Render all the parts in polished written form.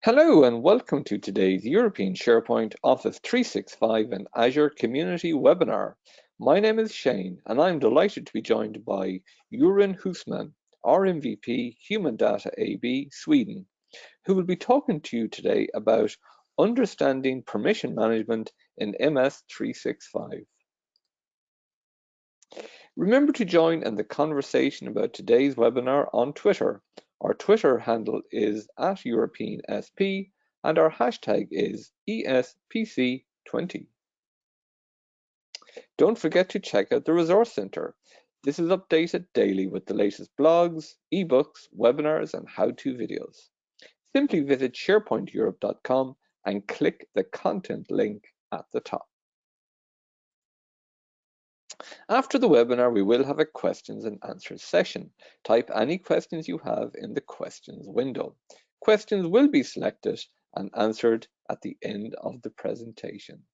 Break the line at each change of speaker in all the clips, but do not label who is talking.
Hello and welcome to today's European SharePoint Office 365 and Azure Community webinar. My name is Shane and I'm delighted to be joined by Göran Husman, RMVP Human Data AB Sweden, who will be talking to you today about understanding permission management in MS 365. Remember to join in the conversation about today's webinar on Twitter. Our Twitter handle is @EuropeanSP and our hashtag is ESPC20. Don't forget to check out the Resource Center. This is updated daily with the latest blogs, ebooks, webinars and how-to videos. Simply visit sharepointeurope.com and click the content link at the top. After the webinar, we will have a questions and answers session. Type any questions you have in the questions window. Questions will be selected and answered at the end of the presentation.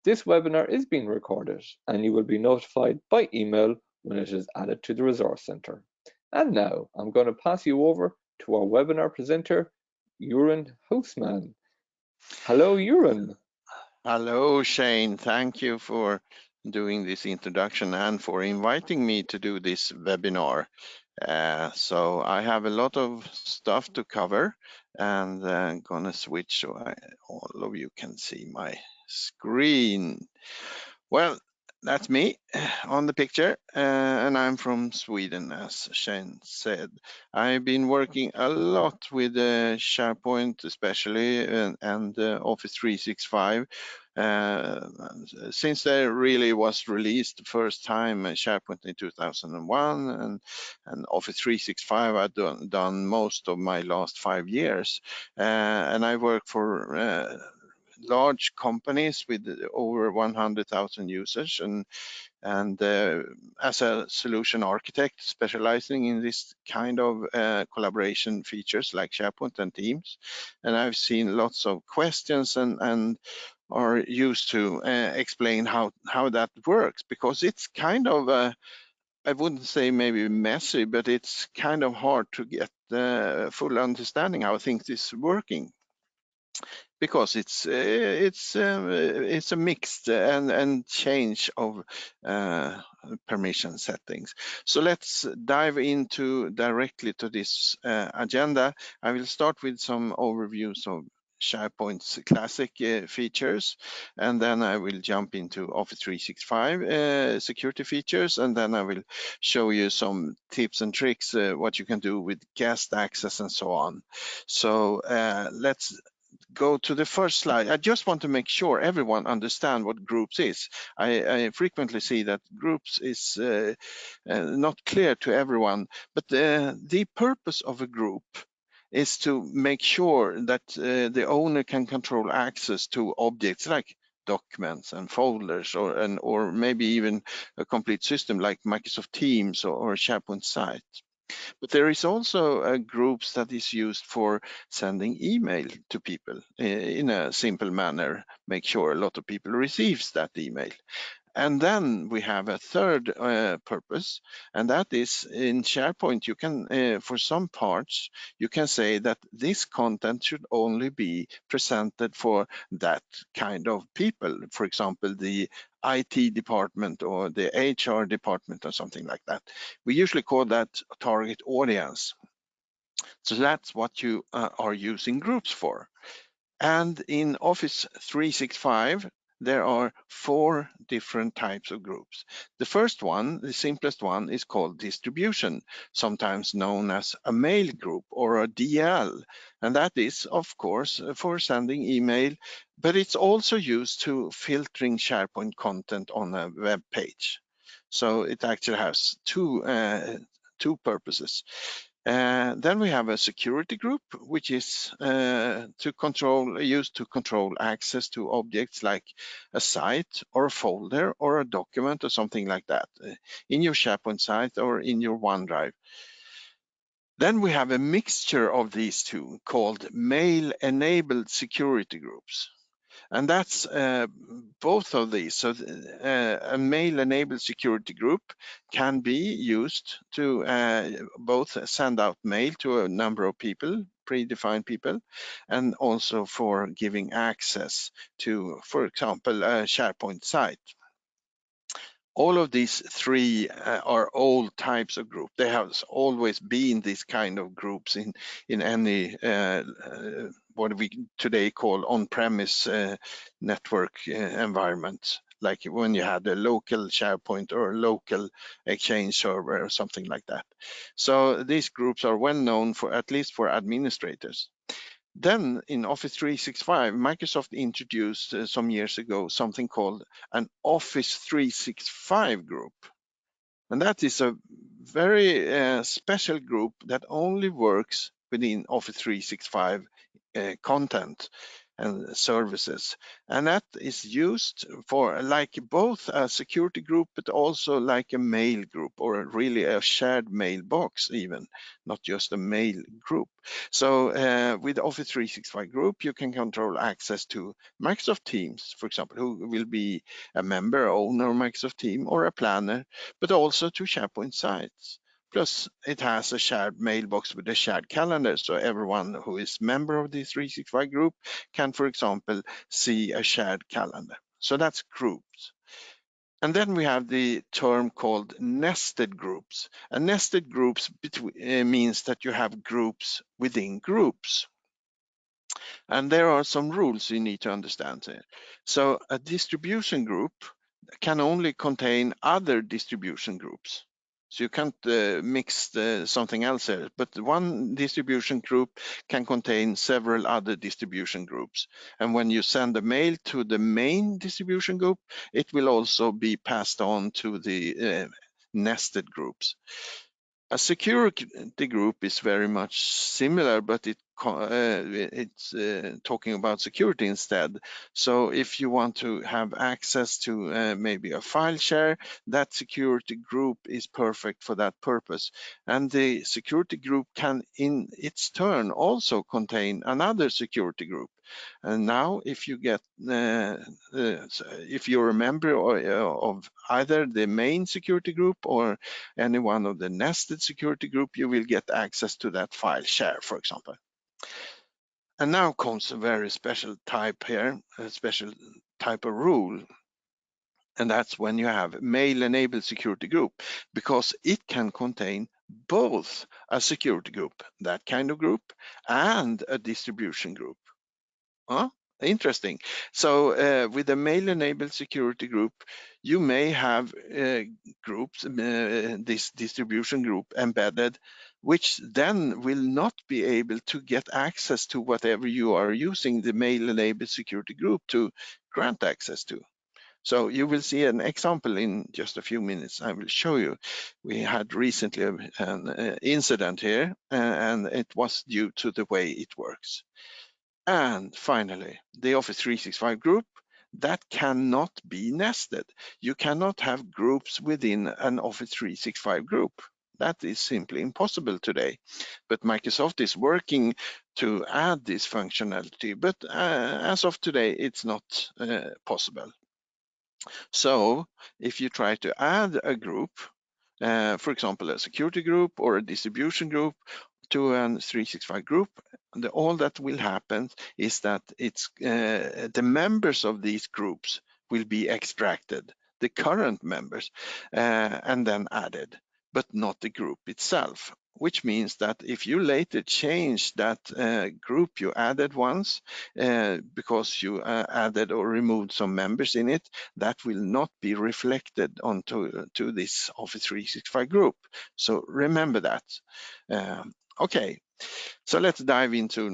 This webinar is being recorded and you will be notified by email when it is added to the Resource Center. And now I'm going to pass you over to our webinar presenter, Göran Husman. Hello, Göran.
Hello, Shane. Thank you for doing this introduction and for inviting me to do this webinar. So I have a lot of stuff to cover and I'm gonna switch so all of you can see my screen. Well, that's me on the picture and I'm from Sweden, as Shane said. I've been working a lot with SharePoint especially and Office 365 since there really was released the first time SharePoint in 2001 and Office 365 I've done most of my last 5 years and I work for large companies with over 100,000 users and as a solution architect specializing in this kind of collaboration features like SharePoint and Teams. And I've seen lots of questions and are used to explain how that works, because it's kind of I wouldn't say maybe messy, but it's kind of hard to get full understanding how things is working, because it's a mixed and change of permission settings. So let's dive into directly to this agenda. I will start with some overviews of SharePoint's classic features, and then I will jump into Office 365 security features, and then I will show you some tips and tricks what you can do with guest access and so on. So let's go to the first slide. I just want to make sure everyone understand what groups is. I frequently see that groups is not clear to everyone, but the purpose of a group is to make sure that the owner can control access to objects like documents and folders or maybe even a complete system like Microsoft Teams or SharePoint site. But there is also groups that is used for sending email to people in a simple manner, make sure a lot of people receives that email. And then we have a third purpose, and that is in SharePoint, you can, for some parts, you can say that this content should only be presented for that kind of people. For example, the IT department or the HR department or something like that. We usually call that target audience. So that's what you are using groups for. And in Office 365, there are 4 different types of groups. The first one, the simplest one, is called distribution, sometimes known as a mail group or a DL. And that is, of course, for sending email, but it's also used to filtering SharePoint content on a web page. So it actually has two purposes. Then we have a security group, which is used to control access to objects like a site or a folder or a document or something like that in your SharePoint site or in your OneDrive. Then we have a mixture of these two called mail-enabled security groups. And that's both of these. So a mail-enabled security group can be used to both send out mail to a number of people, predefined people, and also for giving access to, for example, a SharePoint site. All of these three are old types of group. There have always been these kind of groups in any what we today call on-premise network environment, like when you had a local SharePoint or a local Exchange server or something like that. So these groups are well known for, at least for administrators. Then in Office 365, Microsoft introduced some years ago something called an Office 365 group. And that is a very special group that only works within Office 365 content and services. And that is used for like both a security group, but also like a mail group, or really a shared mailbox even, not just a mail group. So with Office 365 group, you can control access to Microsoft Teams, for example, who will be a member, owner of Microsoft Team, or a planner, but also to SharePoint sites. Plus, it has a shared mailbox with a shared calendar, so everyone who is member of the 365 group can, for example, see a shared calendar. So that's groups. And then we have the term called nested groups. And nested groups means that you have groups within groups. And there are some rules you need to understand here. So a distribution group can only contain other distribution groups. So you can't mix something else here, but one distribution group can contain several other distribution groups. And when you send a mail to the main distribution group, it will also be passed on to the nested groups. A security group is very much similar, but it's talking about security instead. So if you want to have access to maybe a file share, that security group is perfect for that purpose. And the security group can, in its turn, also contain another security group. And now, if you get, if you're a member of either the main security group or any one of the nested security group, you will get access to that file share, for example. And now comes a very special type here, a special type of rule. And that's when you have mail-enabled security group, because it can contain both a security group, that kind of group, and a distribution group. Huh? Interesting. So with a mail-enabled security group, you may have groups, this distribution group embedded, which then will not be able to get access to whatever you are using the mail-enabled security group to grant access to. So you will see an example in just a few minutes. I will show you. We had recently an incident here, and it was due to the way it works. And finally, the Office 365 group, that cannot be nested. You cannot have groups within an Office 365 group. That is simply impossible today. But Microsoft is working to add this functionality, but as of today, it's not possible. So if you try to add a group, for example, a security group or a distribution group to a 365 group, all that will happen is that it's the members of these groups will be extracted, the current members, and then added, but not the group itself. Which means that if you later change that group you added once, because you added or removed some members in it, that will not be reflected onto this Office 365 group. So remember that. Okay, so let's dive into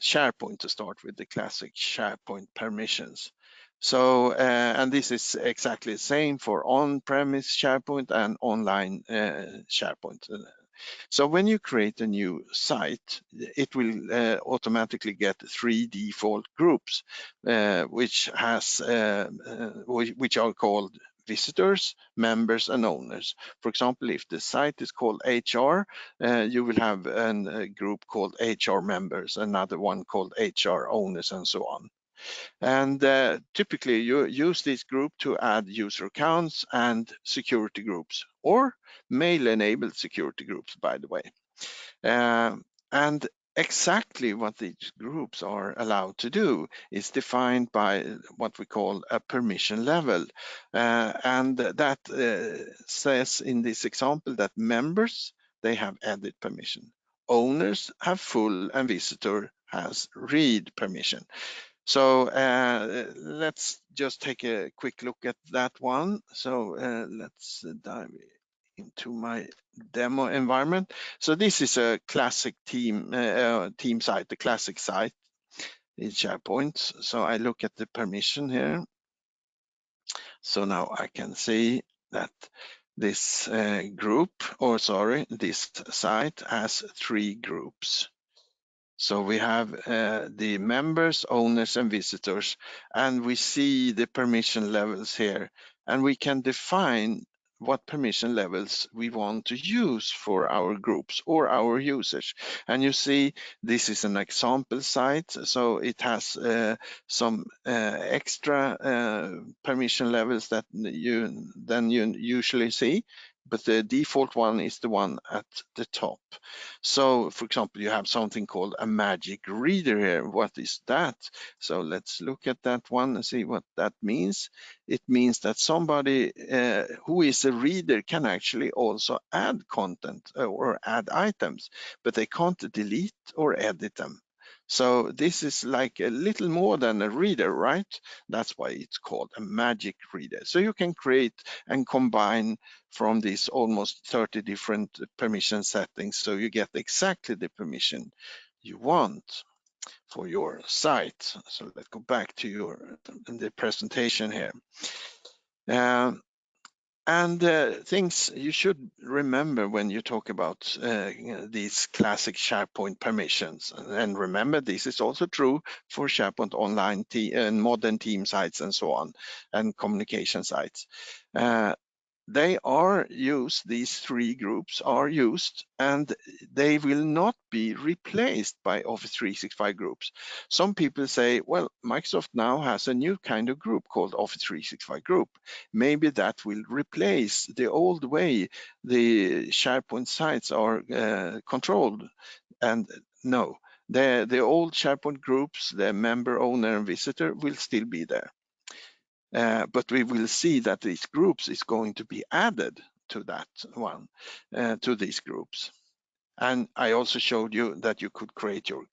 SharePoint to start with the classic SharePoint permissions. So, and this is exactly the same for on-premise SharePoint and online SharePoint. So when you create a new site, it will automatically get 3 default groups, which are called visitors, members, and owners. For example, if the site is called HR, you will have a group called HR members, another one called HR owners, and so on. And typically you use this group to add user accounts and security groups, or mail-enabled security groups, by the way. And exactly what these groups are allowed to do is defined by what we call a permission level. And that says in this example that members, they have edit permission. Owners have full and visitor has read permission. So let's just take a quick look at that one. So let's dive into my demo environment. So this is a classic team site, the classic site in SharePoint. So I look at the permission here. So now I can see that this this site has 3 groups. So we have the members, owners, and visitors, and we see the permission levels here, and we can define what permission levels we want to use for our groups or our users. And you see, this is an example site, so it has some extra permission levels that you usually see, but the default one is the one at the top. So for example, you have something called a magic reader here. What is that? So let's look at that one and see what that means. It means that somebody who is a reader can actually also add content or add items, but they can't delete or edit them. So this is like a little more than a reader, right? That's why it's called a magic reader. So you can create and combine from these almost 30 different permission settings, so you get exactly the permission you want for your site. So let's go back to the presentation here. And things you should remember when you talk about these classic SharePoint permissions. And remember, this is also true for SharePoint Online and modern team sites and so on, and communication sites. They are used, these 3 groups are used, and they will not be replaced by Office 365 groups. Some people say, well, Microsoft now has a new kind of group called Office 365 group. Maybe that will replace the old way the SharePoint sites are controlled. And no, the old SharePoint groups, the member, owner, and visitor will still be there. But we will see that these groups is going to be added to that one, to these groups. And I also showed you that you could create your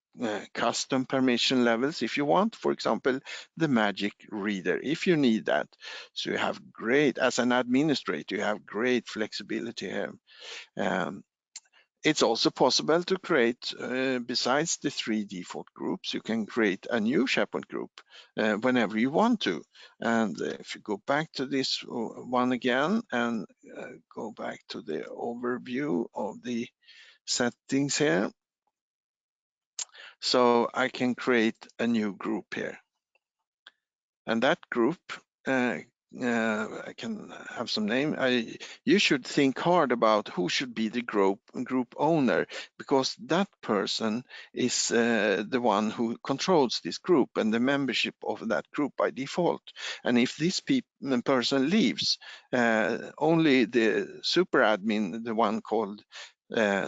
custom permission levels if you want, for example, the magic reader, if you need that. So you have great, as an administrator, you have great flexibility here. It's also possible to create, besides the 3 default groups, you can create a new SharePoint group whenever you want to. And if you go back to this one again and go back to the overview of the settings here. So I can create a new group here. And that group, I can have some name. You should think hard about who should be the group owner, because that person is the one who controls this group and the membership of that group by default. And if this person leaves, only the super admin, the one called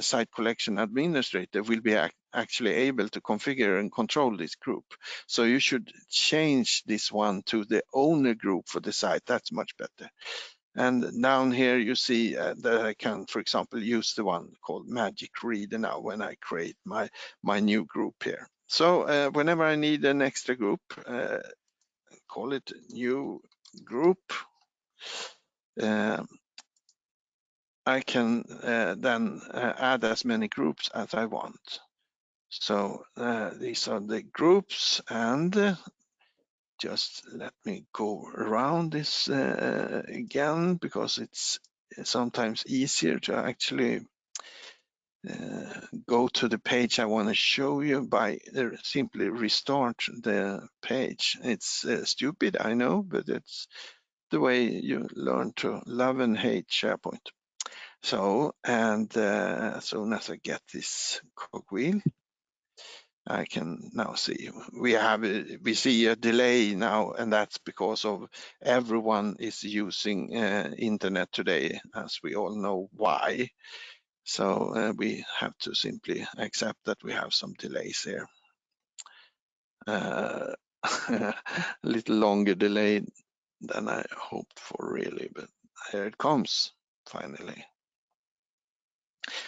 site collection administrator, will be actually able to configure and control this group. So you should change this one to the owner group for the site. That's much better. And down here you see that I can, for example, use the one called Magic Reader now when I create my new group here. So whenever I need an extra group, call it new group. I can then add as many groups as I want. So these are the groups, and just let me go around this again, because it's sometimes easier to actually go to the page I want to show you by simply restart the page. It's stupid, I know, but it's the way you learn to love and hate SharePoint. So, and as soon as I get this cogwheel, I can now see we see a delay now, and that's because of everyone is using internet today, as we all know why. So we have to simply accept that we have some delays here. A little longer delay than I hoped for, really, but here it comes finally.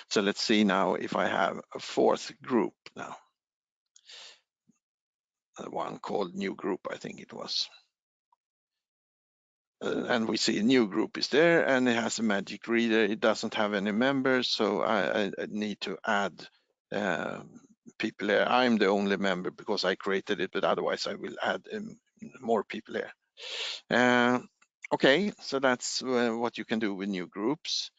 So let's see now if I have a fourth group now. One called new group, I think it was. And we see a new group is there, and it has a magic reader. It doesn't have any members, so I need to add people here. I'm the only member because I created it, but otherwise I will add more people here. Okay, so that's what you can do with new groups.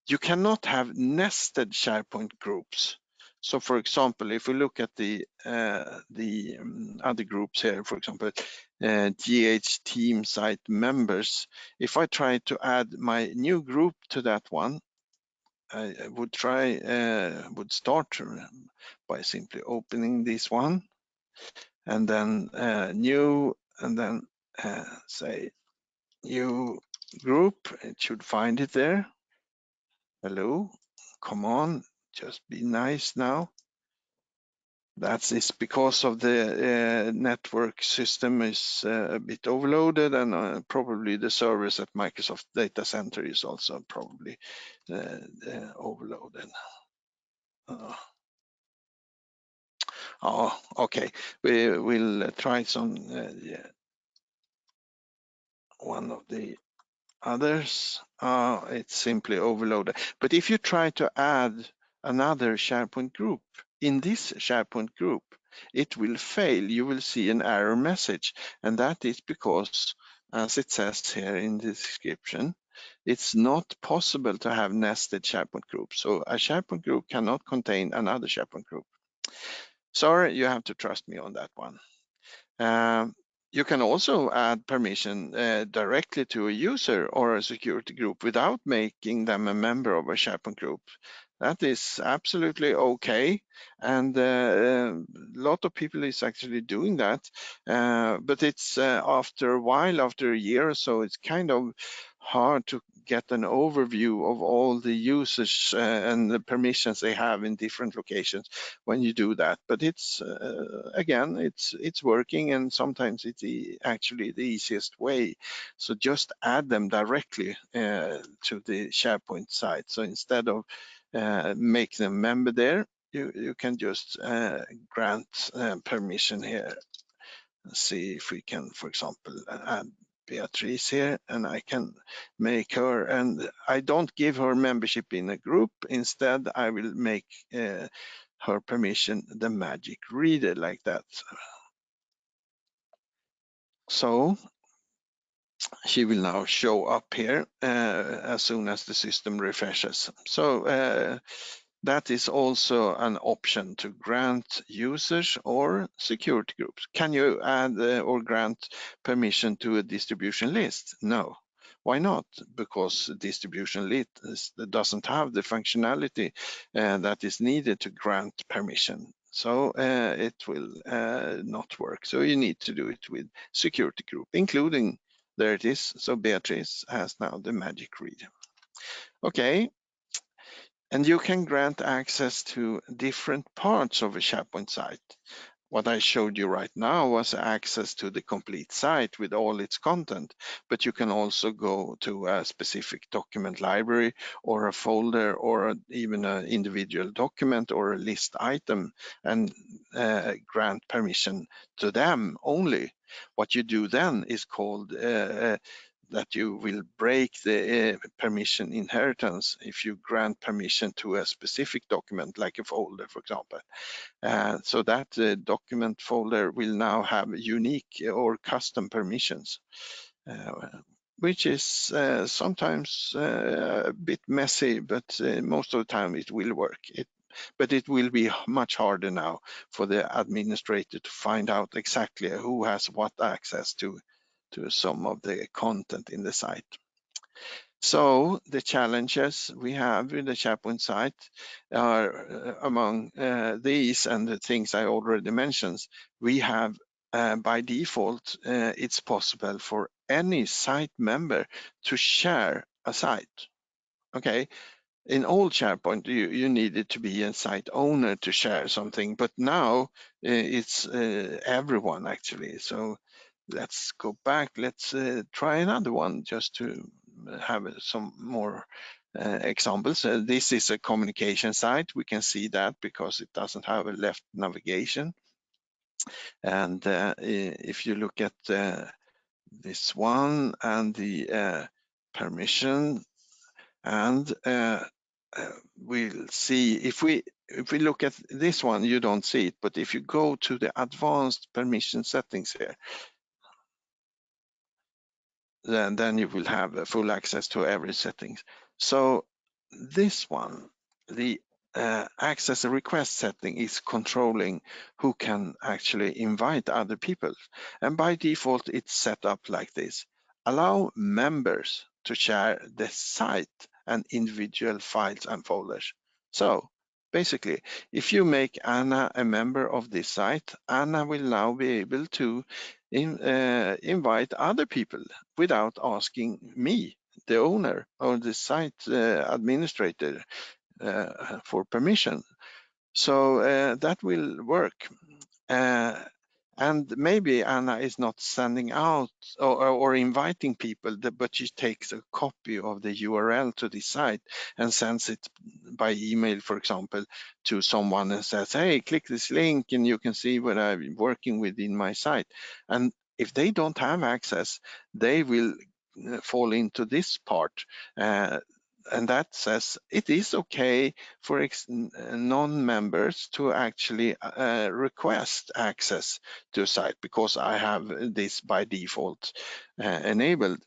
You cannot have nested SharePoint groups. So for example, if we look at the other groups here, for example, GH team site members, if I try to add my new group to that one, I would start by simply opening this one, and then new, and then say new group. It should find it there. Hello, come on, just be nice now. That is because of the network system is a bit overloaded, and probably the servers at Microsoft Data Center is also probably overloaded. Oh, okay, we will try some one of the others. It's simply overloaded. But if you try to add another SharePoint group in this SharePoint group, it will fail. You will see an error message, and that is because, as it says here in the description, it's not possible to have nested SharePoint groups. So a SharePoint group cannot contain another SharePoint group. Sorry, you have to trust me on that one. You can also add permission directly to a user or a security group without making them a member of a SharePoint group. That is absolutely okay, and a lot of people is actually doing that, but it's after a while, after a year or so, it's kind of hard to get an overview of all the users and the permissions they have in different locations when you do that. But it's again, it's working, and sometimes it's actually the easiest way. So just add them directly to the SharePoint site. So instead of make them member there, you can just grant permission here. Let's see if we can, for example, add Beatrice here, and I can make her, and I don't give her membership in a group. Instead, I will make her permission the magic reader, like that. So she will now show up here as soon as the system refreshes. So that is also an option to grant users or security groups. Can you add or grant permission to a distribution list? No. Why not? Because the distribution list doesn't have the functionality that is needed to grant permission. So it will not work. So you need to do it with security group, including, there it is. So Beatrice has now the magic reader. Okay. And you can grant access to different parts of a SharePoint site. What I showed you right now was access to the complete site with all its content, but you can also go to a specific document library or a folder or even an individual document or a list item and grant permission to them only. What you do then is called that you will break the permission inheritance if you grant permission to a specific document, like a folder, for example. So that document folder will now have unique or custom permissions, which is sometimes a bit messy, but most of the time it will work. But it will be much harder now for the administrator to find out exactly who has what access to some of the content in the site. So the challenges we have with the SharePoint site are among these and the things I already mentioned. We have by default, it's possible for any site member to share a site. Okay, in old SharePoint, you needed to be a site owner to share something, but now it's everyone actually. So let's go back. Let's try another one just to have some more examples. This is a communication site. We can see that because it doesn't have a left navigation. And if you look at this one and the permission, and we'll see if we look at this one, you don't see it, but if you go to the advanced permission settings here, then you will have full access to every settings. So this one, the access request setting, is controlling who can actually invite other people. And by default, it's set up like this. Allow members to share the site and individual files and folders. So basically, if you make Anna a member of this site, Anna will now be able to invite other people without asking me, the owner or the site administrator, for permission. So that will work. And maybe Anna is not sending out or inviting people, but she takes a copy of the URL to the site and sends it by email, for example, to someone and says, hey, click this link and you can see what I'm working with in my site. And if they don't have access, they will fall into this part. And that says it is okay for non-members to actually request access to a site because I have this by default enabled.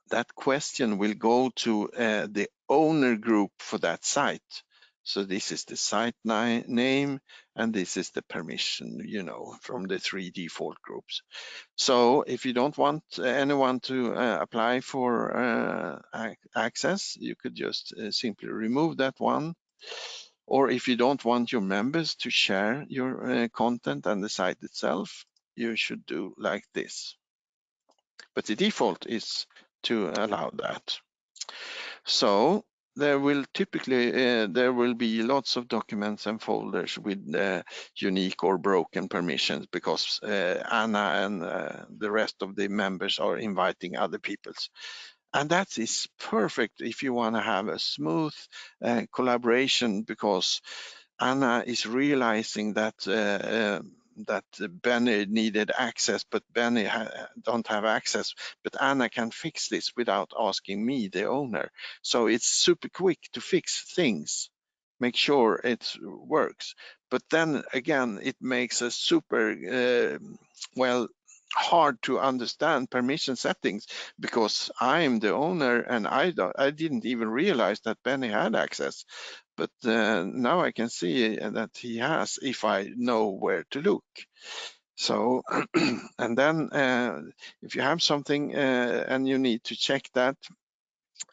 That question will go to the owner group for that site. So this is the site name, and this is the permission, from the 3 default groups. So if you don't want anyone to apply for access, you could just simply remove that one. Or if you don't want your members to share your content and the site itself, you should do like this. But the default is to allow that. So there will typically there will be lots of documents and folders with unique or broken permissions because Anna and the rest of the members are inviting other people's. And that is perfect if you want to have a smooth collaboration, because Anna is realizing that that Benny needed access, but Benny don't have access. But Anna can fix this without asking me, the owner. So it's super quick to fix things, make sure it works. But then again, it makes a super hard to understand permission settings because I'm the owner and I didn't even realize that Benny had access. But now I can see that he has if I know where to look. So, and then if you have something and you need to check that,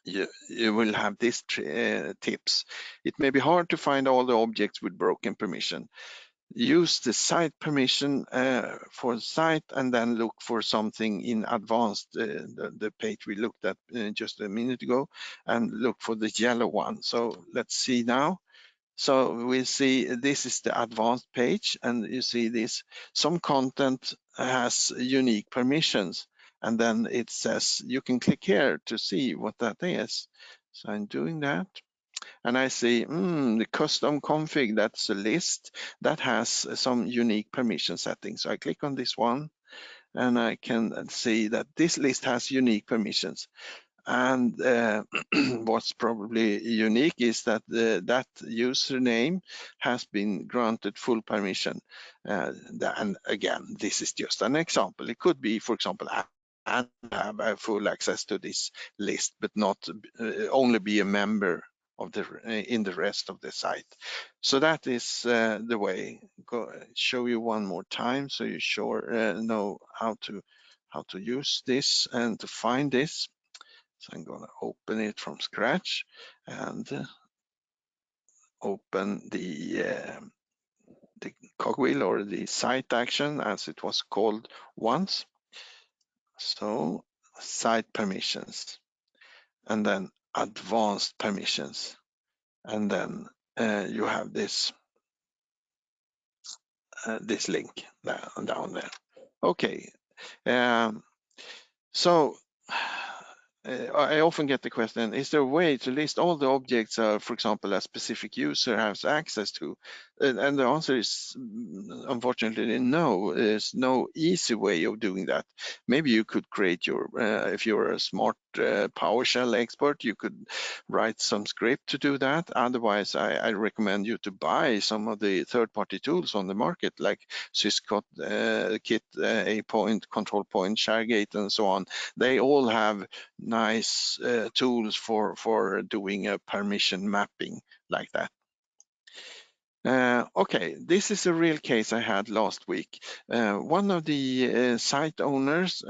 you will have these tips. It may be hard to find all the objects with broken permission. Use the site permission for the site and then look for something in advanced, the page we looked at just a minute ago, and look for the yellow one. So let's see now. So we see this is the advanced page, and you see this. Some content has unique permissions, and then it says you can click here to see what that is. So I'm doing that. And I see the custom config, that's a list that has some unique permission settings. So I click on this one and I can see that this list has unique permissions. And what's probably unique is that that username has been granted full permission. And again, this is just an example. It could be, for example, and have full access to this list, but not only be a member of the in the rest of the site. So that is the way. Show you one more time so you sure know how to use this and to find this. So I'm going to open it from scratch and open the cogwheel or the site action as it was called once. So site permissions and then advanced permissions. And then you have this link down there. Okay. So I often get the question, is there a way to list all the objects, for example, a specific user has access to? And the answer is, unfortunately, no. There's no easy way of doing that. Maybe you could create your, if you're a smart PowerShell expert, you could write some script to do that. Otherwise, I recommend you to buy some of the third-party tools on the market, like Syscot, Kit, A-Point, Control Point, ShareGate, and so on. They all have nice tools for doing a permission mapping like that. Okay, this is a real case I had last week. One of the site owners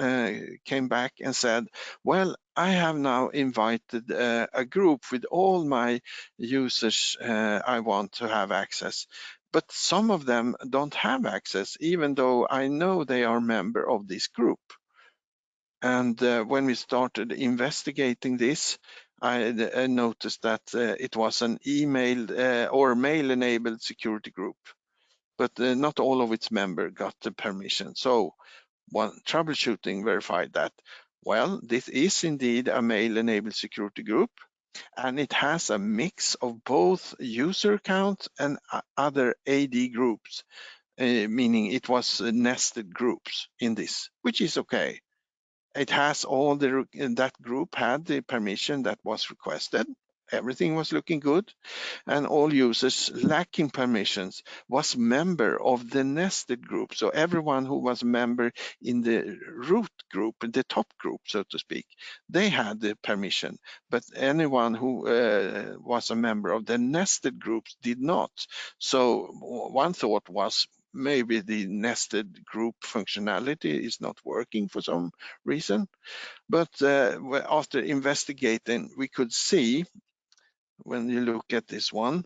came back and said, well, I have now invited a group with all my users I want to have access, but some of them don't have access, even though I know they are a member of this group. And when we started investigating this, I noticed that it was an email or mail-enabled security group, but not all of its members got the permission. So one troubleshooting verified that, well, this is indeed a mail-enabled security group, and it has a mix of both user accounts and other AD groups, meaning it was nested groups in this, which is okay. It has all that group had the permission that was requested. Everything was looking good, and all users lacking permissions was member of the nested group. So everyone who was member in the root group, the top group, so to speak, they had the permission. But anyone who was a member of the nested groups did not. So one thought was, maybe the nested group functionality is not working for some reason. But after investigating, we could see, when you look at this one,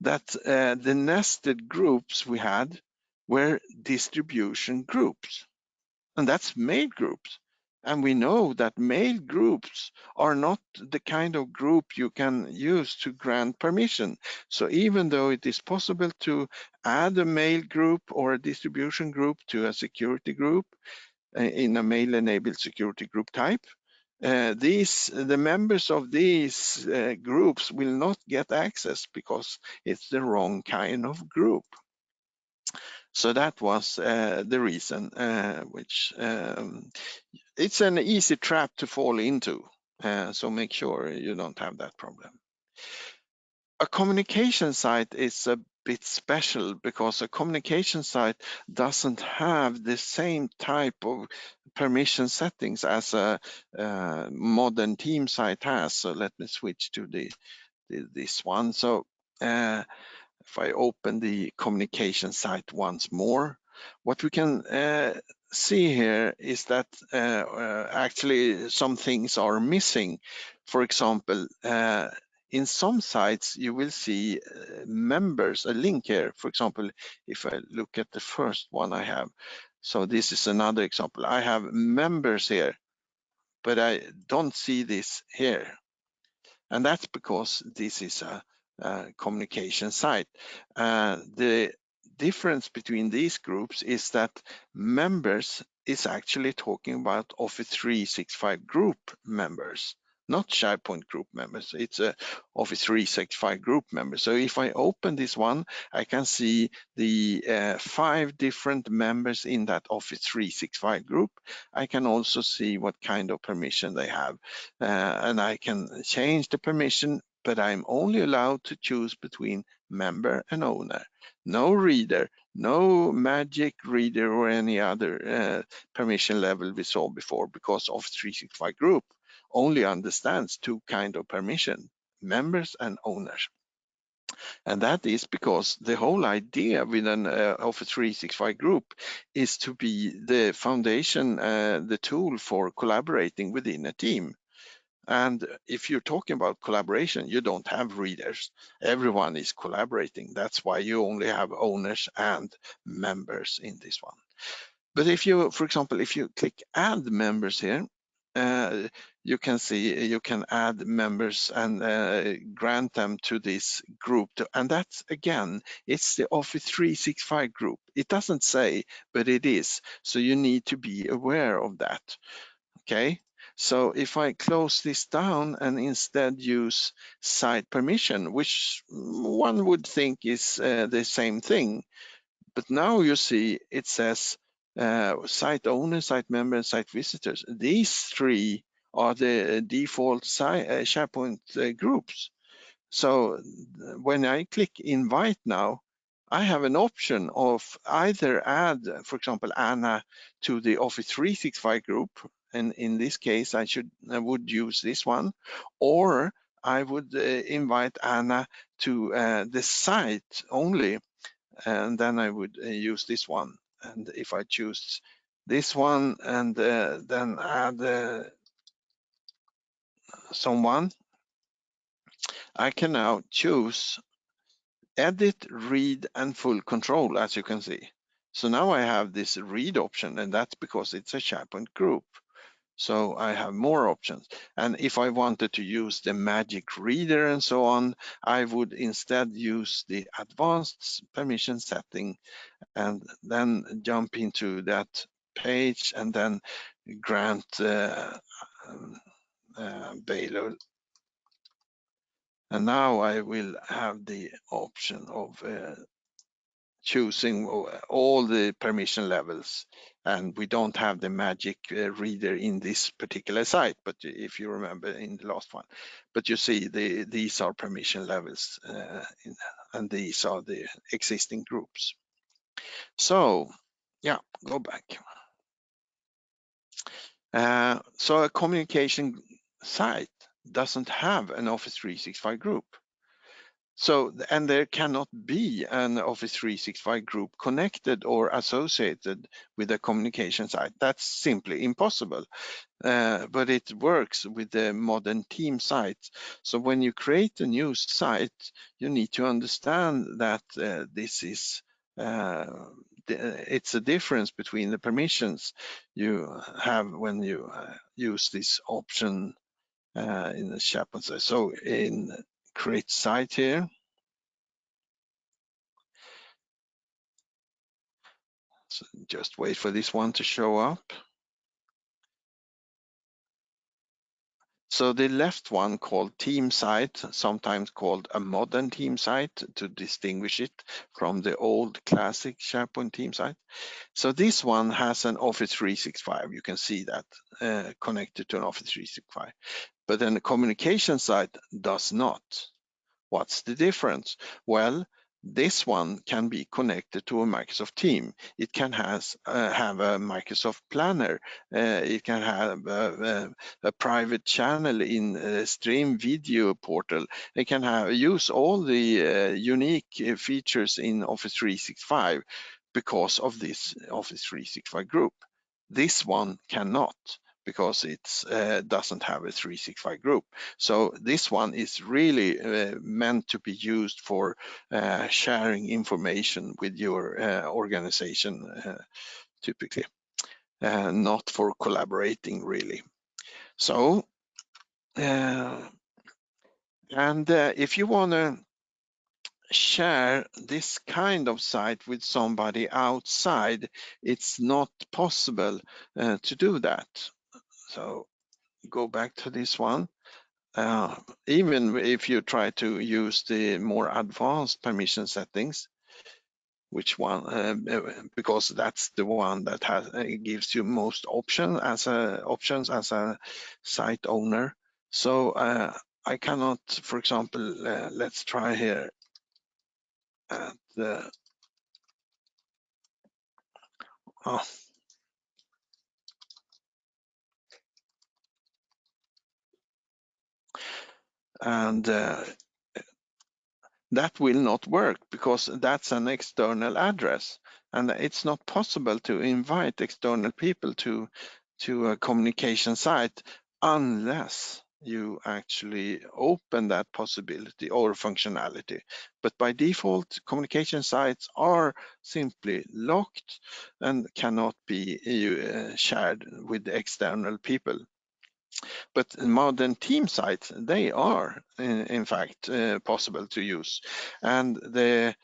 that the nested groups we had were distribution groups, and that's mail groups. And we know that mail groups are not the kind of group you can use to grant permission. So even though it is possible to add a mail group or a distribution group to a security group in a mail-enabled security group type, the members of these groups will not get access because it's the wrong kind of group. So that was the reason, which it's an easy trap to fall into. So make sure you don't have that problem. A communication site is a bit special because a communication site doesn't have the same type of permission settings as a modern team site has. So let me switch to this one. So if I open the communication site once more, what we can see here is that actually some things are missing. For example, in some sites you will see members, a link here. For example, if I look at the first one I have, so this is another example. I have members here, but I don't see this here. And that's because this is a communication site. The difference between these groups is that members is actually talking about Office 365 group members, not SharePoint group members. It's a Office 365 group member. So if I open this one, I can see the 5 different members in that Office 365 group. I can also see what kind of permission they have, and I can change the permission, but I'm only allowed to choose between member and owner. No reader, no magic reader or any other permission level we saw before, because Office 365 group only understands 2 kinds of permission, members and owners. And that is because the whole idea with an Office 365 group is to be the foundation, the tool for collaborating within a team. And if you're talking about collaboration, you don't have readers. Everyone is collaborating. That's why you only have owners and members in this one. But if you, for example, if you click add members here, you can see you can add members and grant them to this group. And that's, again, it's the Office 365 group. It doesn't say, but it is. So you need to be aware of that. Okay, so if I close this down and instead use site permission, which one would think is the same thing, but now you see it says site owner, site member, and site visitors. These three are the default SharePoint groups. So when I click invite now, I have an option of either add, for example, Anna to the Office 365 group, and in this case I would use this one, or I would invite Anna to the site only, and then I would use this one. And if I choose this one and then add someone, I can now choose edit, read, and full control, as you can see. So now I have this read option, and that's because it's a SharePoint group. So I have more options. And if I wanted to use the magic reader and so on, I would instead use the advanced permission setting and then jump into that page and then grant Baylor. And now I will have the option of choosing all the permission levels, and we don't have the magic reader in this particular site, but if you remember in the last one. But you see these are permission levels and these are the existing groups. So yeah, go back. So a communication site doesn't have an Office 365 group. So, and there cannot be an Office 365 group connected or associated with a communication site. That's simply impossible. But it works with the modern team sites. So when you create a new site, you need to understand that this is it's a difference between the permissions you have when you use this option in the SharePoint. So in create site here, so just wait for this one to show up. So the left one called team site, sometimes called a modern team site to distinguish it from the old classic SharePoint team site. So this one has an Office 365. You can see that connected to an Office 365, but then the communication site does not. What's the difference? Well, this one can be connected to a Microsoft team. It can have a Microsoft planner. It can have a private channel in a stream video portal. It can use all the unique features in Office 365 because of this Office 365 group. This one cannot, because it doesn't have a 365 group. So this one is really meant to be used for sharing information with your organization typically, not for collaborating really. So, and if you want to share this kind of site with somebody outside, it's not possible to do that. So go back to this one. Even if you try to use the more advanced permission settings, which one, because that's the one that gives you most options as a site owner. So I cannot, for example, let's try here at the and that will not work because that's an external address, and it's not possible to invite external people to a communication site unless you actually open that possibility or functionality. But by default, communication sites are simply locked and cannot be shared with external people. But modern team sites, they are in fact possible to use. And the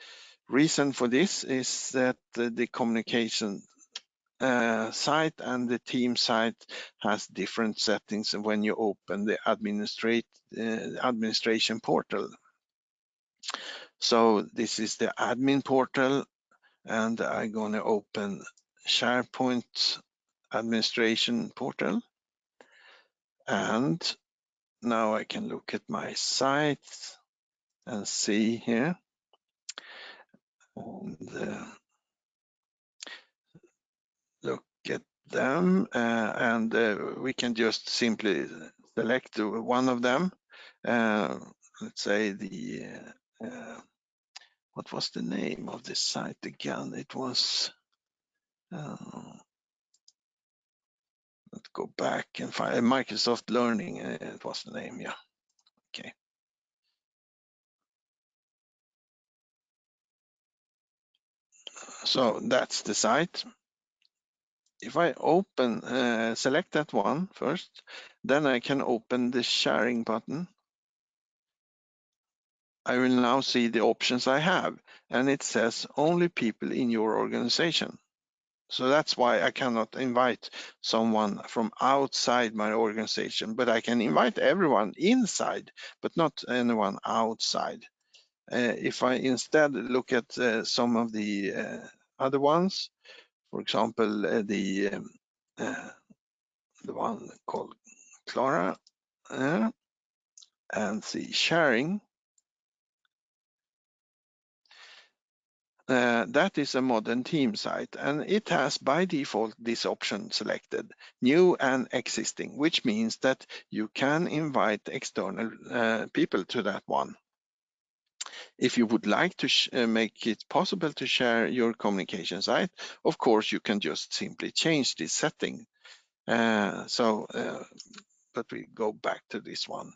reason for this is that the communication site and the team site has different settings when you open the administration portal. So this is the admin portal, and I'm going to open SharePoint administration portal. And now I can look at my site and see here. And look at them, and we can just simply select one of them. Let's say the what was the name of this site again? It was let's go back and find Microsoft Learning. It was the name, yeah. Okay. So that's the site. If I open, select that one first, then I can open the sharing button. I will now see the options I have, and it says only people in your organization. So that's why I cannot invite someone from outside my organization, but I can invite everyone inside, but not anyone outside. If I instead look at some of the other ones, for example, the one called Clara, and see sharing, that is a modern team site, and it has by default this option selected, new and existing, which means that you can invite external people to that one. If you would like to make it possible to share your communication site, of course you can just simply change this setting. But we go back to this one.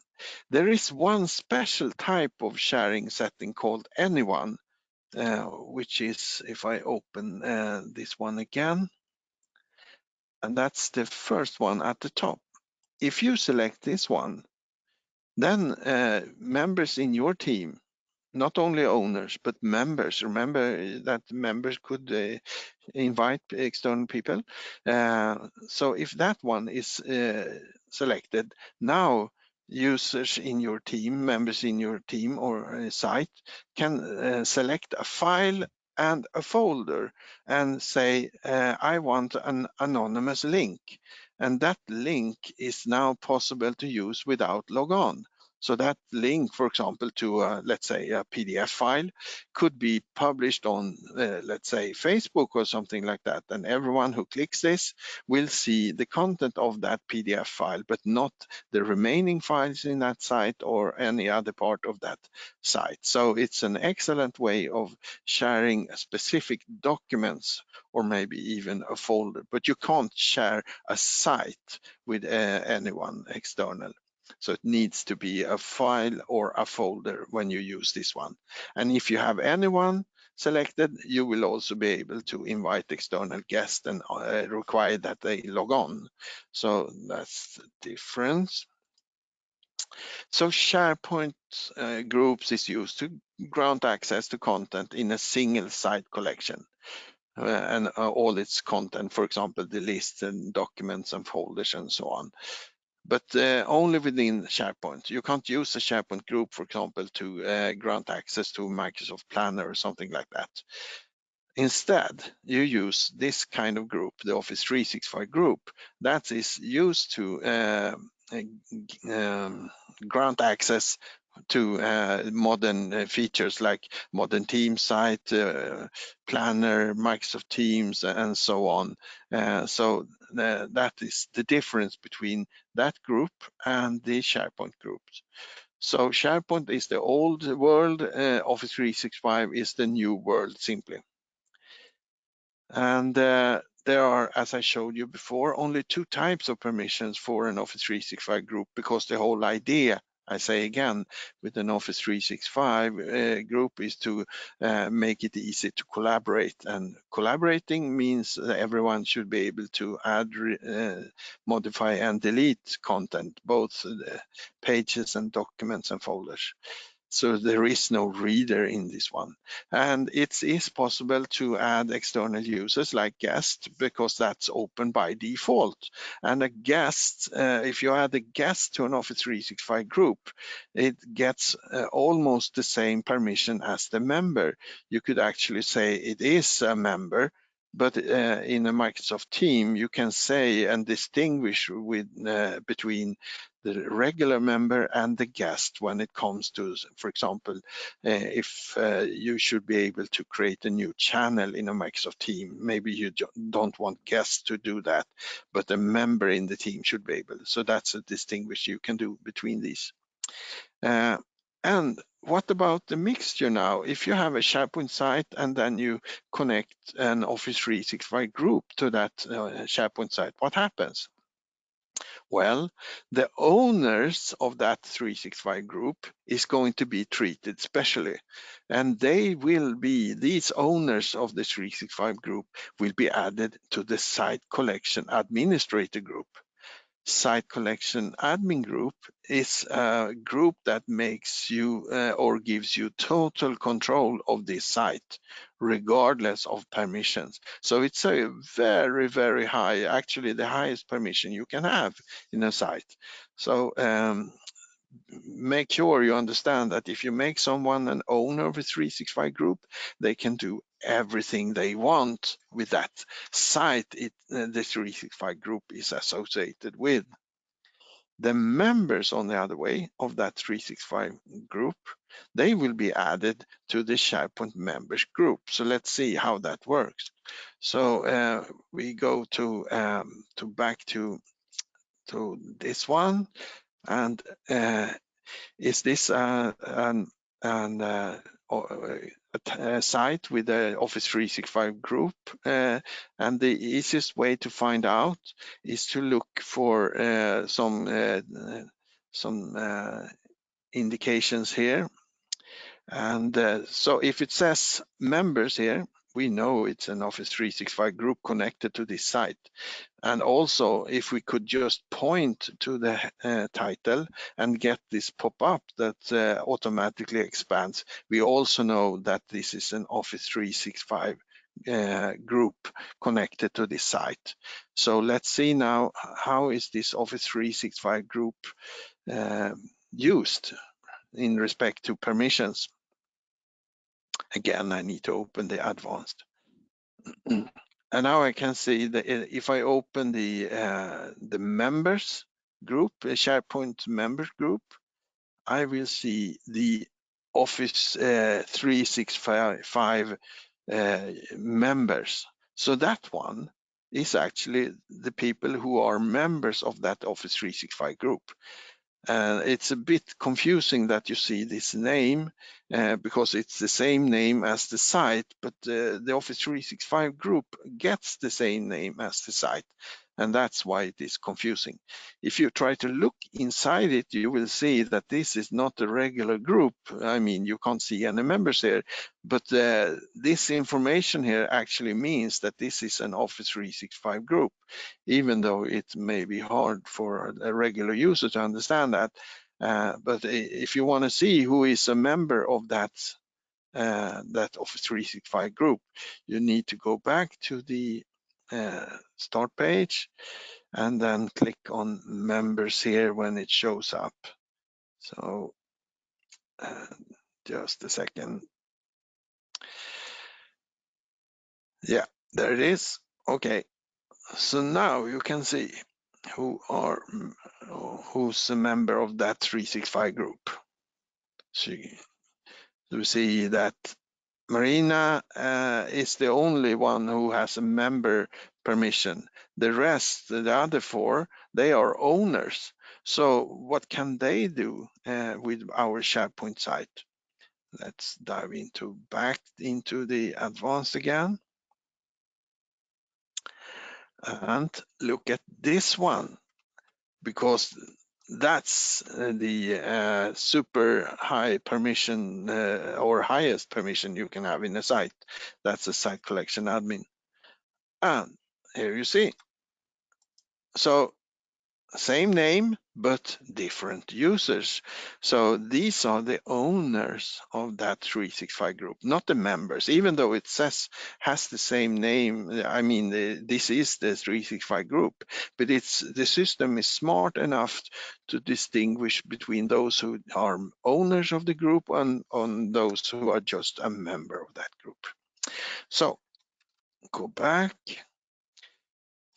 There is one special type of sharing setting called anyone, which is, if I open this one again, and that's the first one at the top. If you select this one, then members in your team, not only owners, but members, remember that members could invite external people. So if that one is selected, now users in your team, members in your team or site can select a file and a folder and say, I want an anonymous link. And that link is now possible to use without log on. So that link, for example, to let's say a PDF file could be published on, let's say, Facebook or something like that. And everyone who clicks this will see the content of that PDF file, but not the remaining files in that site or any other part of that site. So it's an excellent way of sharing specific documents or maybe even a folder, but you can't share a site with anyone external. So it needs to be a file or a folder when you use this one. And if you have anyone selected, you will also be able to invite external guests and require that they log on. So that's the difference. So SharePoint Groups is used to grant access to content in a single site collection. And all its content, for example, the lists and documents and folders and so on. But only within SharePoint. You can't use a SharePoint group, for example, to grant access to Microsoft Planner or something like that. Instead, you use this kind of group, the Office 365 group, that is used to grant access to modern features like modern team site, planner, Microsoft Teams, and so on. So that is the difference between that group and the SharePoint groups. So SharePoint is the old world, Office 365 is the new world simply. And there are, as I showed you before, only 2 types of permissions for an Office 365 group, because the whole idea, I say again, with an Office 365 group is to make it easy to collaborate. And collaborating means that everyone should be able to add, modify and delete content, both pages and documents and folders. So there is no reader in this one. And it is possible to add external users like guests, because that's open by default. And a guest, if you add a guest to an Office 365 group, it gets almost the same permission as the member. You could actually say it is a member, but in a Microsoft team, you can say and distinguish between the regular member and the guest when it comes to, for example, if you should be able to create a new channel in a Microsoft team. Maybe you don't want guests to do that, but a member in the team should be able. So that's a distinguish you can do between these. And what about the mixture now? If you have a SharePoint site and then you connect an Office 365 group to that SharePoint site, what happens? Well, the owners of that 365 group is going to be treated specially, and these owners of the 365 group will be added to the Site Collection Administrator group. Site Collection Admin Group is a group that makes you or gives you total control of this site, regardless of permissions. So it's a very, very high, actually the highest permission you can have in a site. So make sure you understand that if you make someone an owner of a 365 group, they can do everything they want with that site the 365 group is associated with. The members, on the other way, of that 365 group, they will be added to the SharePoint members group. So let's see how that works. So we go to back to this one, and is this a site with the Office 365 group? And the easiest way to find out is to look for some indications here. And so if it says members here, we know it's an Office 365 group connected to this site. And also, if we could just point to the title and get this pop-up that automatically expands, we also know that this is an Office 365 group connected to this site. So let's see now, how is this Office 365 group used in respect to permissions. Again, I need to open the advanced. And now I can see that if I open the members group, SharePoint members group, I will see the Office 365 members. So that one is actually the people who are members of that Office 365 group. It's a bit confusing that you see this name because it's the same name as the site, but the Office 365 group gets the same name as the site, and that's why it is confusing. If you try to look inside it, you will see that this is not a regular group. I mean, you can't see any members here, but this information here actually means that this is an Office 365 group, even though it may be hard for a regular user to understand that. But if you want to see who is a member of that Office 365 group, you need to go back to the start page and then click on members here when it shows up. So just a second. Yeah, there it is. Okay, so now you can see who's a member of that 365 group. So you see that Marina is the only one who has a member permission. The rest, the other 4, they are owners. So what can they do with our SharePoint site? Let's dive back into the advanced again. And look at this one, because that's the super high permission or highest permission you can have in a site. That's a site collection admin. And here you see. So same name, but different users. So these are the owners of that 365 group, not the members, even though it says has the same name. I mean, this is the 365 group, but the system is smart enough to distinguish between those who are owners of the group and on those who are just a member of that group. So go back.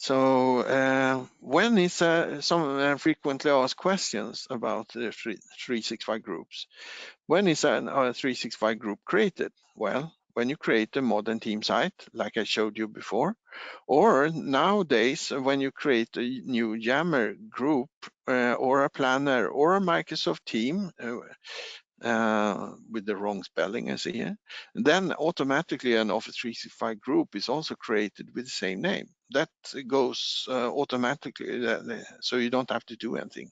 So when is some frequently asked questions about the 365 groups? When is a 365 group created? Well, when you create a modern team site, like I showed you before, or nowadays when you create a new Yammer group or a planner or a Microsoft team, with the wrong spelling I see here, then automatically an Office 365 group is also created with the same name. That goes automatically, so you don't have to do anything.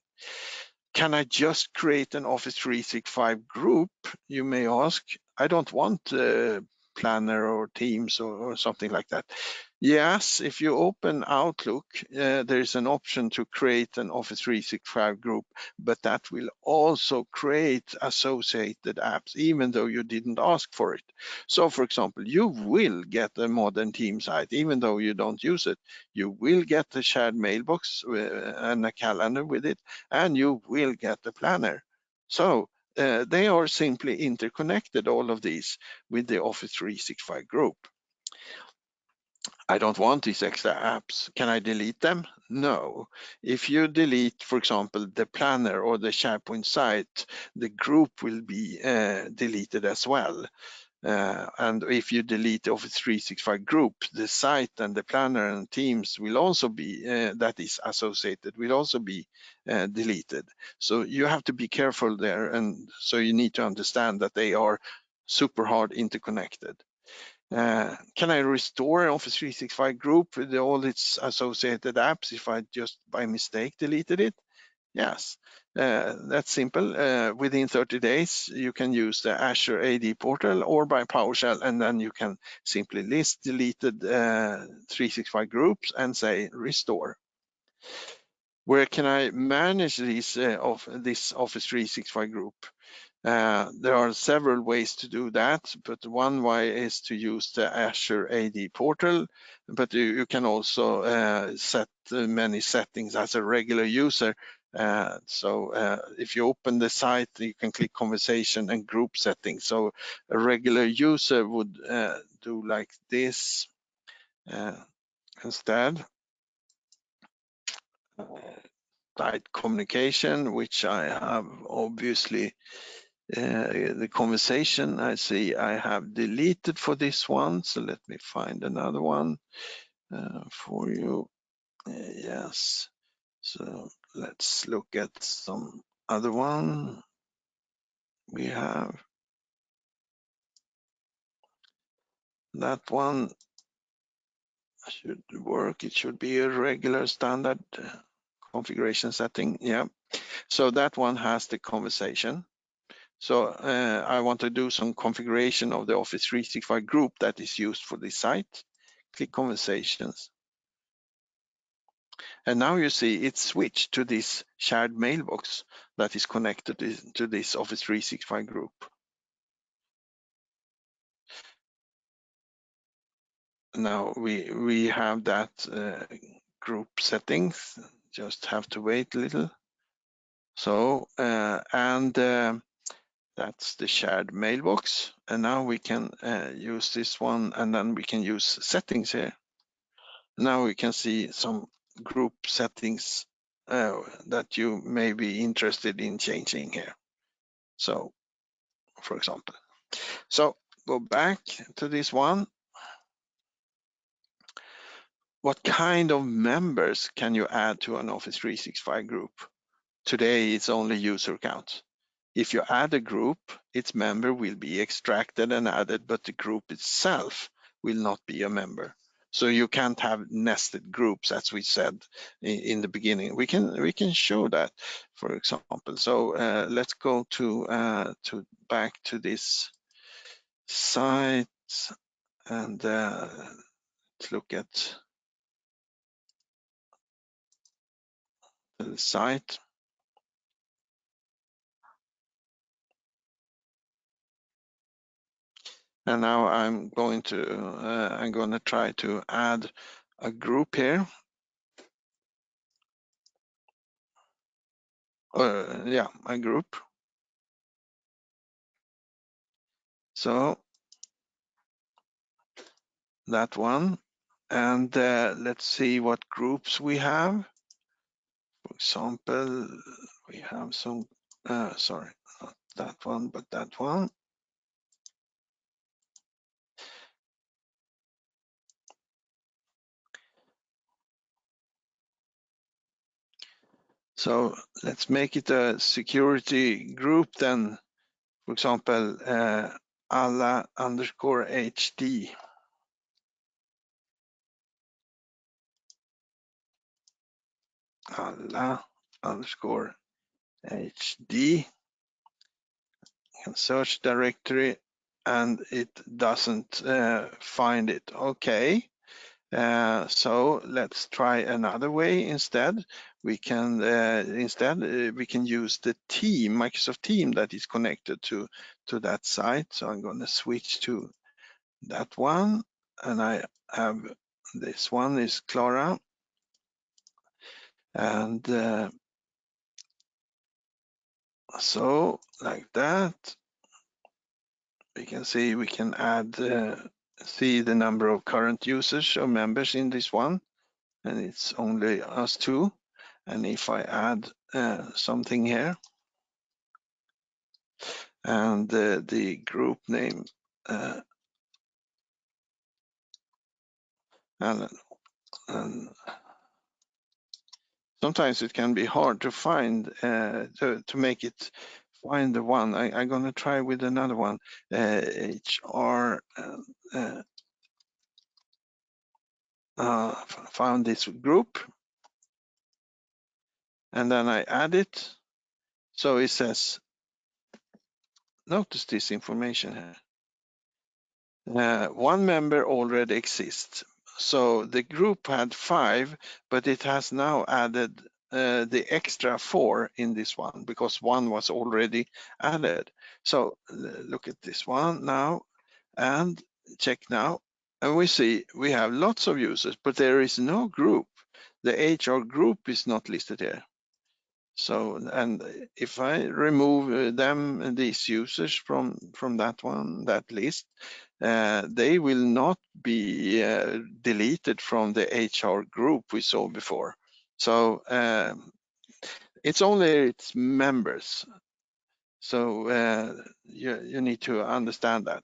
Can I just create an Office 365 group, you may ask? I don't want Planner or Teams or something like that. Yes, if you open Outlook, there is an option to create an Office 365 group, but that will also create associated apps, even though you didn't ask for it. So for example, you will get a modern team site, even though you don't use it. You will get a shared mailbox and a calendar with it, and you will get the planner. So they are simply interconnected, all of these, with the Office 365 group. I don't want these extra apps. Can I delete them? No. If you delete, for example, the planner or the SharePoint site, the group will be deleted as well. And if you delete the Office 365 group, the site and the planner and teams will also be, that is associated, will also be deleted. So you have to be careful there. And so you need to understand that they are super hard interconnected. Can I restore an Office 365 group with all its associated apps if I just by mistake deleted it? Yes, that's simple. Within 30 days, you can use the Azure AD portal or by PowerShell, and then you can simply list deleted 365 groups and say restore. Where can I manage this Office 365 group? There are several ways to do that, but one way is to use the Azure AD portal, but you can also set many settings as a regular user. So if you open the site, you can click conversation and group settings. So a regular user would do like this instead. Site communication, which I have obviously the conversation I see I have deleted for this one, so let me find another one for you. Yes, so let's look at some other one we have. That one should work. It should be a regular standard configuration setting. Yeah, so that one has the conversation. So I want to do some configuration of the Office 365 group that is used for this site. Click conversations. And now you see it's switched to this shared mailbox that is connected to this Office 365 group. Now we have that group settings, just have to wait a little. So, that's the shared mailbox. And now we can use this one, and then we can use settings here. Now we can see some group settings that you may be interested in changing here. So, for example, so go back to this one. What kind of members can you add to an Office 365 group? Today it's only user accounts. If you add a group, its member will be extracted and added, but the group itself will not be a member. So you can't have nested groups, as we said in the beginning. We can show that, for example. So let's go to back to this site, and let's look at the site. And now I'm going to try to add a group here. Yeah, a group. So that one, and let's see what groups we have. For example, we have some, sorry, not that one, but that one. So let's make it a security group then. For example, alla_HD. alla_HD. Can search directory, and it doesn't find it. Okay. So let's try another way instead. We can we can use the team, Microsoft Team, that is connected to that site. So I'm going to switch to that one, and I have this one is Clara, and so like that. We can see we can add see the number of current users or members in this one, and it's only us two. And if I add something here, and the group name Alan, and sometimes it can be hard to find to make it find the one. I'm going to try with another one, HR. Found this group, and then I add it. So it says, notice this information here. One member already exists. So the group had 5, but it has now added the extra 4 in this one because one was already added. So look at this one now and check now. And we see we have lots of users, but there is no group. The HR group is not listed here. So, and if I remove these users from that one, that list, they will not be deleted from the HR group we saw before. So it's only its members. So you need to understand that.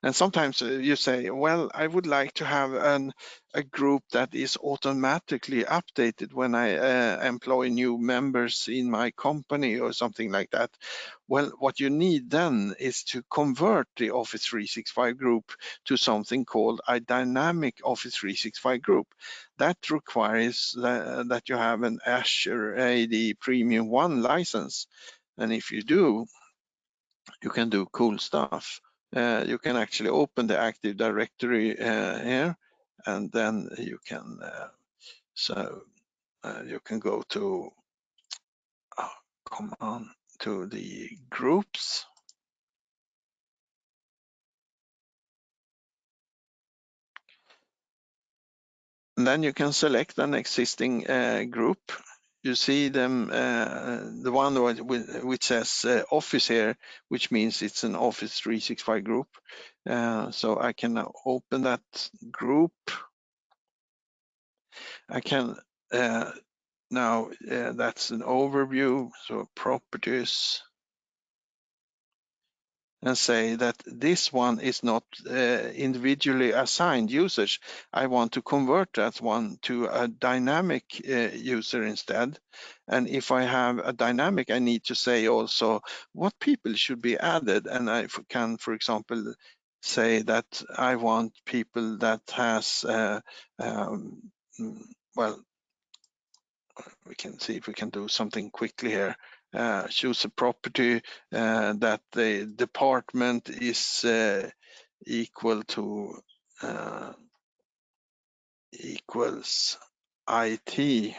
And sometimes you say, well, I would like to have a group that is automatically updated when I employ new members in my company or something like that. Well, what you need then is to convert the Office 365 group to something called a dynamic Office 365 group. That requires that you have an Azure AD Premium 1 license. And if you do, you can do cool stuff. You can actually open the Active Directory here, and then you can you can go to come on to the groups. And then you can select an existing group. You see them, the one which says Office here, which means it's an Office 365 group. So I can now open that group. I can now, that's an overview, so properties, and say that this one is not individually assigned users. I want to convert that one to a dynamic user instead. And if I have a dynamic, I need to say also what people should be added. And I can, for example, say that I want people that has, well, we can see if we can do something quickly here. Choose a property that the department is equal to equals IT,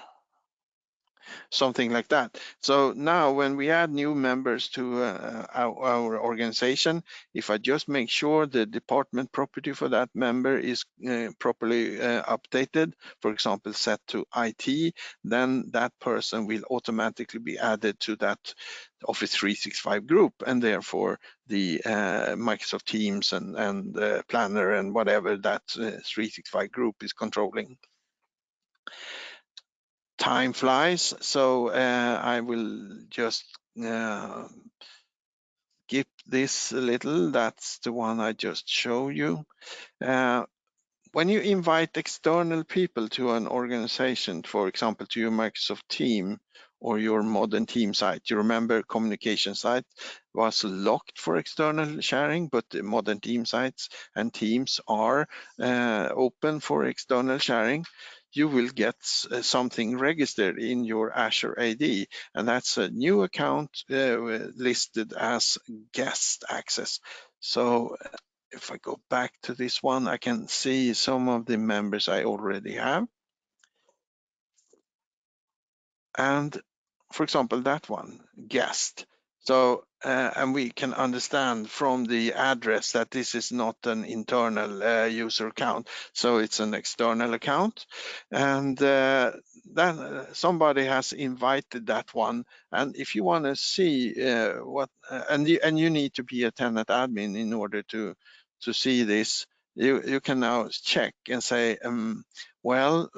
something like that. So now when we add new members to our organization, if I just make sure the department property for that member is properly updated, for example, set to IT, then that person will automatically be added to that Office 365 group, and therefore the Microsoft Teams and Planner and whatever that 365 group is controlling. Time flies, so I will just skip this a little. That's the one I just showed you. When you invite external people to an organization, for example, to your Microsoft team or your modern team site, you remember communication site was locked for external sharing, but the modern team sites and teams are open for external sharing. You will get something registered in your Azure AD, and that's a new account listed as guest access. So if I go back to this one, I can see some of the members I already have. And for example, that one, guest. So, and we can understand from the address that this is not an internal user account, so it's an external account. And then somebody has invited that one. And if you want to see what, and you need to be a tenant admin in order to see this, you can now check and say, well,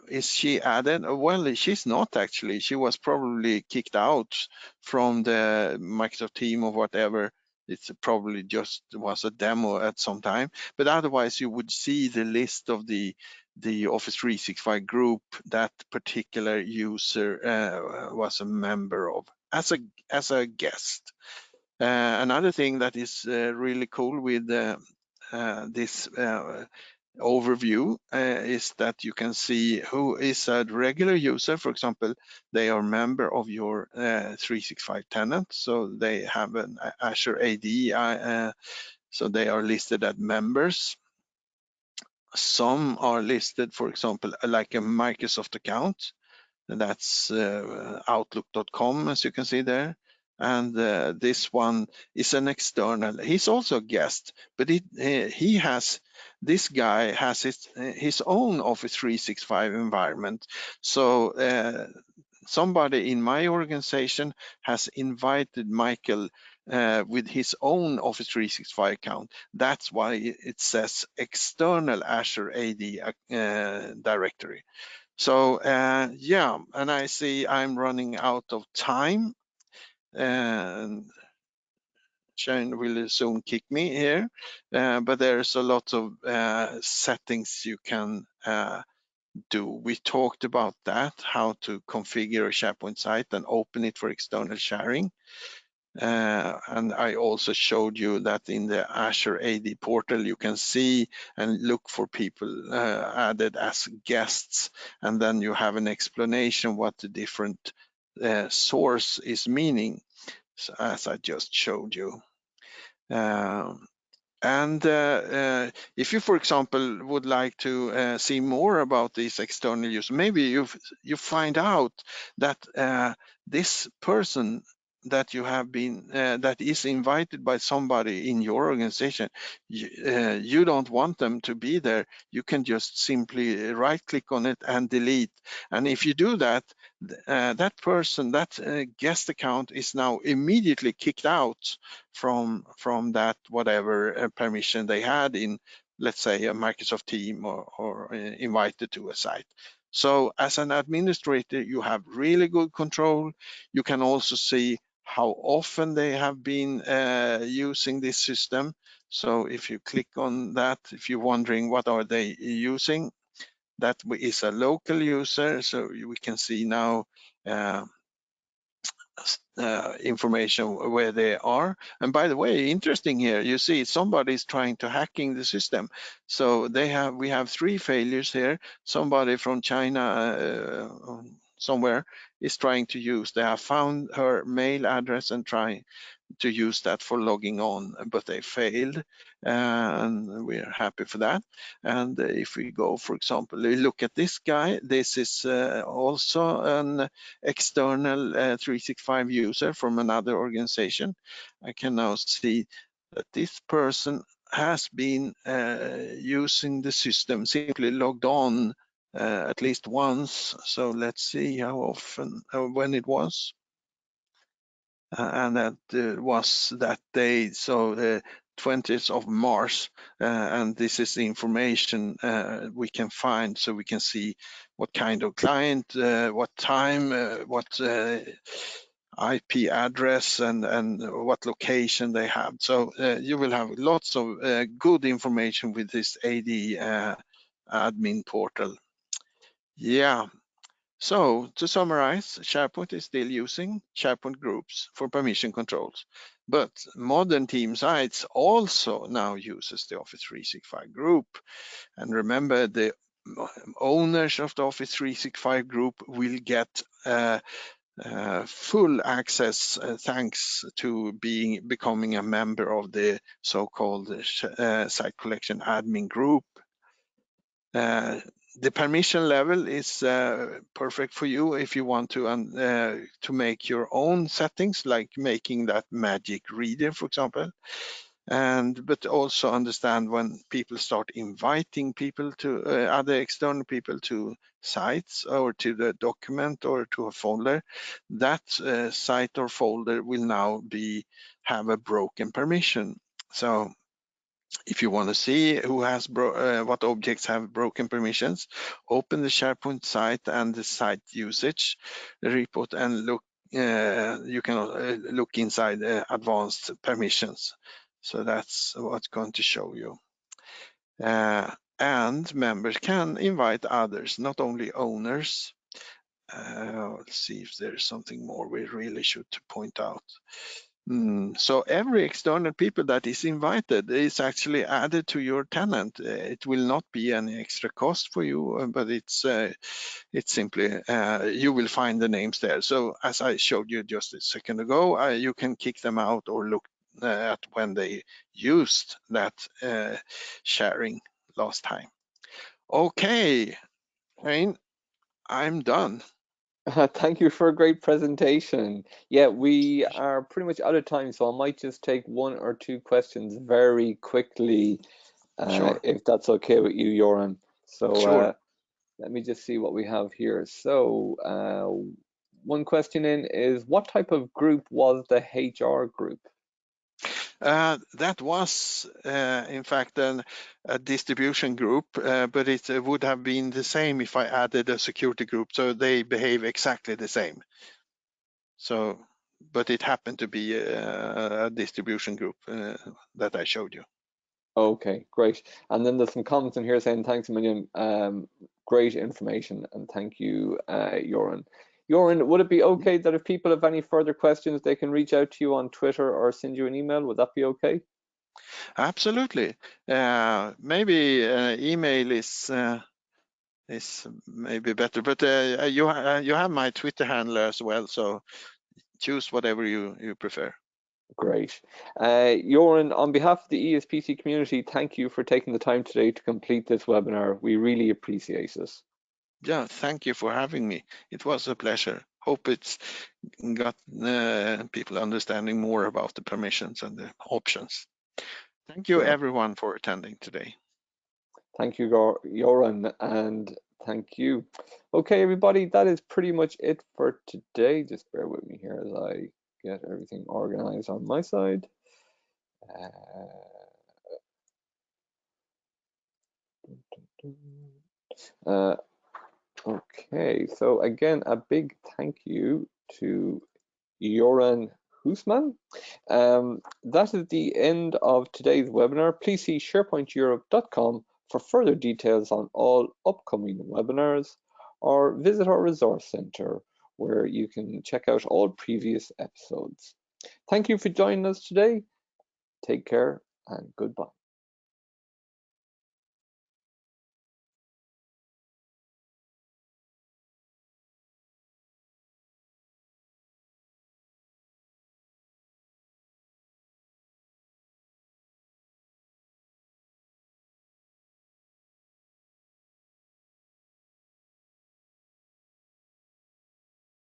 is she added? Well, she's not actually. She was probably kicked out from the Microsoft team or whatever. It's probably just was a demo at some time. But otherwise, you would see the list of the Office 365 group that particular user was a member of as a guest. Another thing that is really cool with this overview is that you can see who is a regular user. For example, they are member of your 365 tenant, so they have an Azure AD, so they are listed as members. Some are listed, for example, like a Microsoft account, and that's outlook.com, as you can see there. And this one is an external. He's also a guest, but this guy has his own Office 365 environment. So somebody in my organization has invited Michael with his own Office 365 account. That's why it says external Azure AD directory. So yeah, and I see I'm running out of time, and Shane will soon kick me here, but there's a lot of settings you can do. We talked about that, how to configure a SharePoint site and open it for external sharing. And I also showed you that in the Azure AD portal, you can see and look for people added as guests, and then you have an explanation what the different source is meaning, so, as I just showed you. And if you, for example, would like to see more about these external users, maybe you find out that this person that you have been that is invited by somebody in your organization, you don't want them to be there, you can just simply right click on it and delete. And if you do that, that person, that guest account is now immediately kicked out from that whatever permission they had in, let's say, a Microsoft team or invited to a site. So as an administrator, you have really good control. You can also see how often they have been using this system. So if you click on that, if you're wondering what are they using, that is a local user. So we can see now information where they are. And by the way, interesting here, you see somebody's trying to hacking the system. So we have 3 failures here. Somebody from China somewhere is trying to use, they have found her mail address and trying to use that for logging on, but they failed, and we're happy for that. And if we go, for example, look at this guy, this is also an external 365 user from another organization. I can now see that this person has been using the system, simply logged on at least once. So let's see how often, when it was. And that was that day, so the 20th of March, and this is the information we can find, so we can see what kind of client, what time, what IP address, and what location they have. So you will have lots of good information with this AD admin portal. Yeah. So to summarize, SharePoint is still using SharePoint groups for permission controls, but modern team sites also now uses the Office 365 group. And remember, the owners of the Office 365 group will get full access thanks to becoming a member of the so-called site collection admin group. The permission level is perfect for you if you want to make your own settings, like making that magic reader, for example. But also understand when people start inviting people to other external people to sites or to the document or to a folder, that site or folder will now have a broken permission. So if you want to see who has what objects have broken permissions, open the SharePoint site and the site usage report and look. You can look inside advanced permissions. So that's what's going to show you. And members can invite others, not only owners. Let's see if there's something more we really should point out. So every external people that is invited is actually added to your tenant. It will not be any extra cost for you, but it's simply, you will find the names there. So as I showed you just a second ago, you can kick them out or look at when they used that sharing last time. Okay, Wayne, I'm done.
Thank you for a great presentation. Yeah, we are pretty much out of time, so I might just take 1 or 2 questions very quickly,
Sure.
if that's okay with you, Joran. So
Sure.
let me just see what we have here. So one question in is, what type of group was the HR group?
That was, in fact, a distribution group, but it would have been the same if I added a security group. So they behave exactly the same. So, but it happened to be a distribution group that I showed you.
Okay, great. And then there's some comments in here saying thanks a million. Great information, and thank you, Joran. Joran, would it be okay that if people have any further questions, they can reach out to you on Twitter or send you an email? Would that be okay?
Absolutely. Maybe email is maybe better, but you have my Twitter handle as well, so choose whatever you prefer.
Great. Joran, on behalf of the ESPC community, thank you for taking the time today to complete this webinar. We really appreciate it.
Yeah, thank you for having me. It was a pleasure. Hope it's got people understanding more about the permissions and the options. Thank you,
Sure.
everyone, for attending today.
Thank you, Joran, and thank you. Okay, everybody, that is pretty much it for today. Just bear with me here as I get everything organized on my side. Okay, so again, a big thank you to Joran Husman. That is the end of today's webinar. Please see sharepointeurope.com for further details on all upcoming webinars, or visit our resource center where you can check out all previous episodes. Thank you for joining us today. Take care and goodbye.